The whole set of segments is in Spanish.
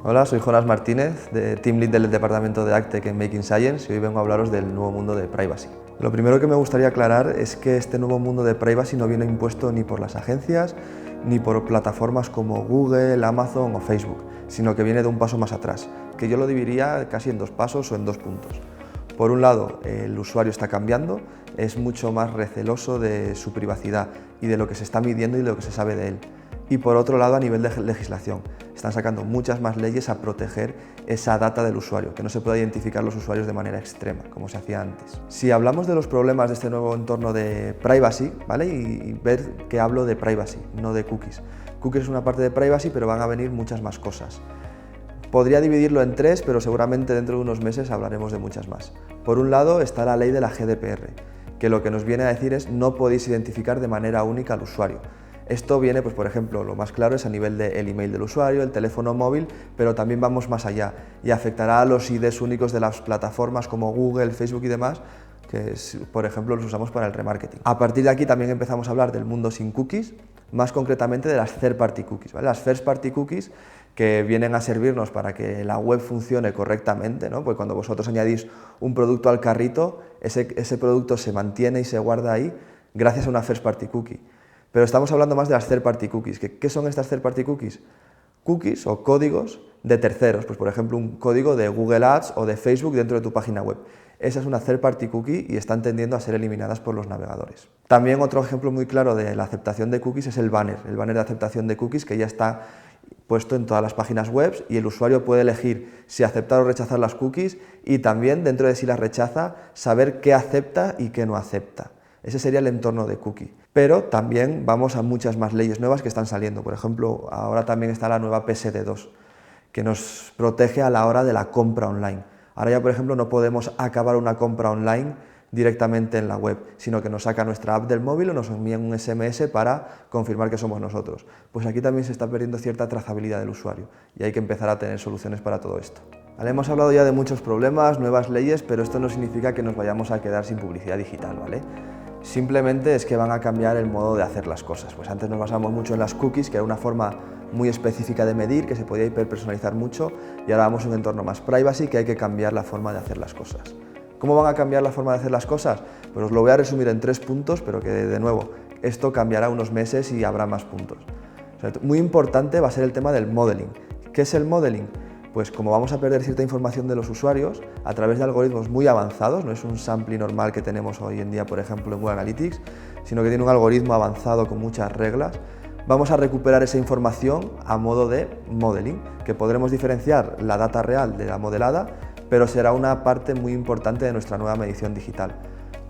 Hola, soy Jonas Martínez, Team Lead del departamento de AgTech en Making Science, y hoy vengo a hablaros del nuevo mundo de privacy. Lo primero que me gustaría aclarar es que este nuevo mundo de privacy no viene impuesto ni por las agencias ni por plataformas como Google, Amazon o Facebook, sino que viene de un paso más atrás, que yo lo dividiría casi en dos pasos o en dos puntos. Por un lado, el usuario está cambiando, es mucho más receloso de su privacidad y de lo que se está midiendo y de lo que se sabe de él. Y por otro lado, a nivel de legislación, están sacando muchas más leyes a proteger esa data del usuario, que no se pueda identificar los usuarios de manera extrema, como se hacía antes. Si hablamos de los problemas de este nuevo entorno de privacy, ¿vale? Y ver que hablo de privacy, no de cookies. Cookies es una parte de privacy, pero van a venir muchas más cosas. Podría dividirlo en tres, pero seguramente dentro de unos meses hablaremos de muchas más. Por un lado está la ley de la GDPR, que lo que nos viene a decir es no podéis identificar de manera única al usuario. Esto viene, pues, por ejemplo, lo más claro es a nivel del email del usuario, el teléfono móvil, pero también vamos más allá y afectará a los IDs únicos de las plataformas como Google, Facebook y demás, que por ejemplo los usamos para el remarketing. A partir de aquí también empezamos a hablar del mundo sin cookies, más concretamente de las third party cookies, ¿vale? Las first party cookies que vienen a servirnos para que la web funcione correctamente, ¿no? Pues cuando vosotros añadís un producto al carrito, ese producto se mantiene y se guarda ahí gracias a una first party cookie. Pero estamos hablando más de las third party cookies. ¿Qué son estas third party cookies? Cookies o códigos de terceros, pues por ejemplo un código de Google Ads o de Facebook dentro de tu página web. Esa es una third party cookie y están tendiendo a ser eliminadas por los navegadores. También otro ejemplo muy claro de la aceptación de cookies es el banner de aceptación de cookies, que ya está puesto en todas las páginas web y el usuario puede elegir si aceptar o rechazar las cookies y también dentro de si las rechaza saber qué acepta y qué no acepta. Ese sería el entorno de cookie. Pero también vamos a muchas más leyes nuevas que están saliendo. Por ejemplo, ahora también está la nueva PSD2, que nos protege a la hora de la compra online. Ahora ya, por ejemplo, no podemos acabar una compra online directamente en la web, sino que nos saca nuestra app del móvil o nos envían un SMS para confirmar que somos nosotros. Pues aquí también se está perdiendo cierta trazabilidad del usuario y hay que empezar a tener soluciones para todo esto. Vale, hemos hablado ya de muchos problemas, nuevas leyes, pero esto no significa que nos vayamos a quedar sin publicidad digital, ¿vale? Simplemente es que van a cambiar el modo de hacer las cosas. Pues antes nos basamos mucho en las cookies, que era una forma muy específica de medir, que se podía hiperpersonalizar mucho, y ahora vamos a un entorno más privacy, que hay que cambiar la forma de hacer las cosas. ¿Cómo van a cambiar la forma de hacer las cosas? Pues os lo voy a resumir en 3 puntos, pero que de nuevo, esto cambiará unos meses y habrá más puntos. O sea, muy importante va a ser el tema del modeling. ¿Qué es el modeling? Pues como vamos a perder cierta información de los usuarios a través de algoritmos muy avanzados, no es un sampling normal que tenemos hoy en día, por ejemplo, en Google Analytics, sino que tiene un algoritmo avanzado con muchas reglas, vamos a recuperar esa información a modo de modeling, que podremos diferenciar la data real de la modelada, pero será una parte muy importante de nuestra nueva medición digital.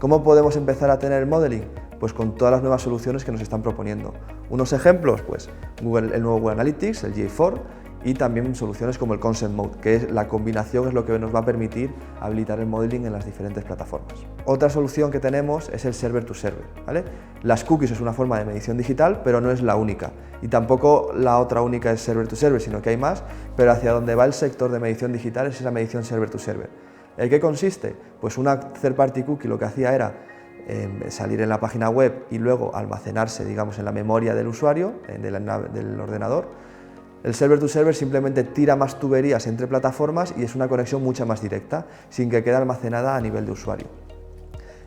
¿Cómo podemos empezar a tener modeling? Pues con todas las nuevas soluciones que nos están proponiendo. Unos ejemplos, pues el nuevo Google Analytics, el GA4, y también soluciones como el Consent Mode, que es la combinación, es lo que nos va a permitir habilitar el modeling en las diferentes plataformas. Otra solución que tenemos es el Server to Server, ¿vale? Las cookies es una forma de medición digital, pero no es la única. Y tampoco la otra única es Server to Server, sino que hay más, pero hacia donde va el sector de medición digital es esa medición Server to Server. ¿En qué consiste? Pues una third party cookie lo que hacía era salir en la página web y luego almacenarse, digamos, en la memoria del usuario, del ordenador. El server to server simplemente tira más tuberías entre plataformas y es una conexión mucho más directa, sin que quede almacenada a nivel de usuario.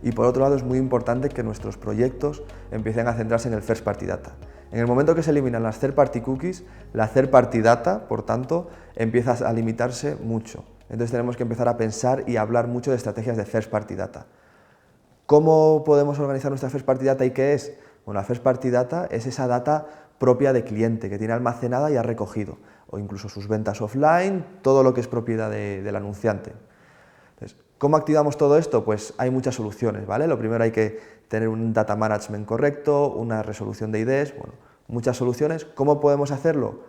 Y por otro lado es muy importante que nuestros proyectos empiecen a centrarse en el first party data. En el momento que se eliminan las third party cookies, la third party data, por tanto, empieza a limitarse mucho. Entonces tenemos que empezar a pensar y hablar mucho de estrategias de first party data. ¿Cómo podemos organizar nuestra first party data y qué es? Bueno, la first party data es esa data propia de cliente, que tiene almacenada y ha recogido, o incluso sus ventas offline, todo lo que es propiedad del anunciante. Entonces, ¿cómo activamos todo esto? Pues hay muchas soluciones, ¿vale? Lo primero hay que tener un data management correcto, una resolución de IDs, bueno, muchas soluciones. ¿Cómo podemos hacerlo?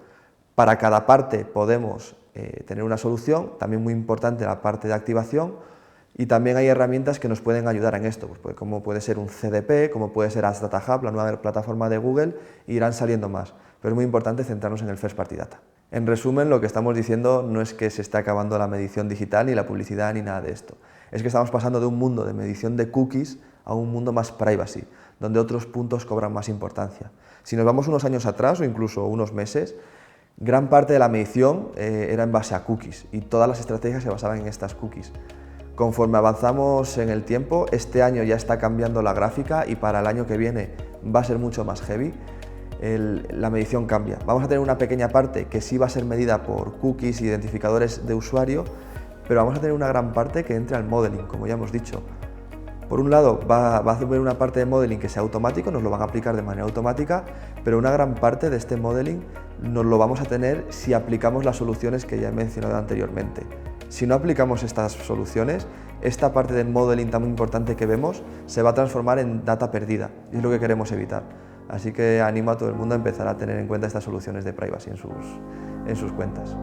Para cada parte podemos tener una solución, también muy importante la parte de activación, y también hay herramientas que nos pueden ayudar en esto, pues como puede ser un CDP, como puede ser Ads Data Hub, la nueva plataforma de Google, e irán saliendo más, pero es muy importante centrarnos en el First Party Data. En resumen, lo que estamos diciendo no es que se esté acabando la medición digital, ni la publicidad, ni nada de esto. Es que estamos pasando de un mundo de medición de cookies a un mundo más privacy, donde otros puntos cobran más importancia. Si nos vamos unos años atrás o incluso unos meses, gran parte de la medición era en base a cookies y todas las estrategias se basaban en estas cookies. Conforme avanzamos en el tiempo, este año ya está cambiando la gráfica y para el año que viene va a ser mucho más heavy. La medición cambia. Vamos a tener una pequeña parte que sí va a ser medida por cookies, identificadores de usuario, pero vamos a tener una gran parte que entre al modeling, como ya hemos dicho. Por un lado, va a haber una parte de modeling que sea automático, nos lo van a aplicar de manera automática, pero una gran parte de este modeling nos lo vamos a tener si aplicamos las soluciones que ya he mencionado anteriormente. Si no aplicamos estas soluciones, esta parte del modeling tan importante que vemos se va a transformar en data perdida, y es lo que queremos evitar. Así que animo a todo el mundo a empezar a tener en cuenta estas soluciones de privacy en sus cuentas.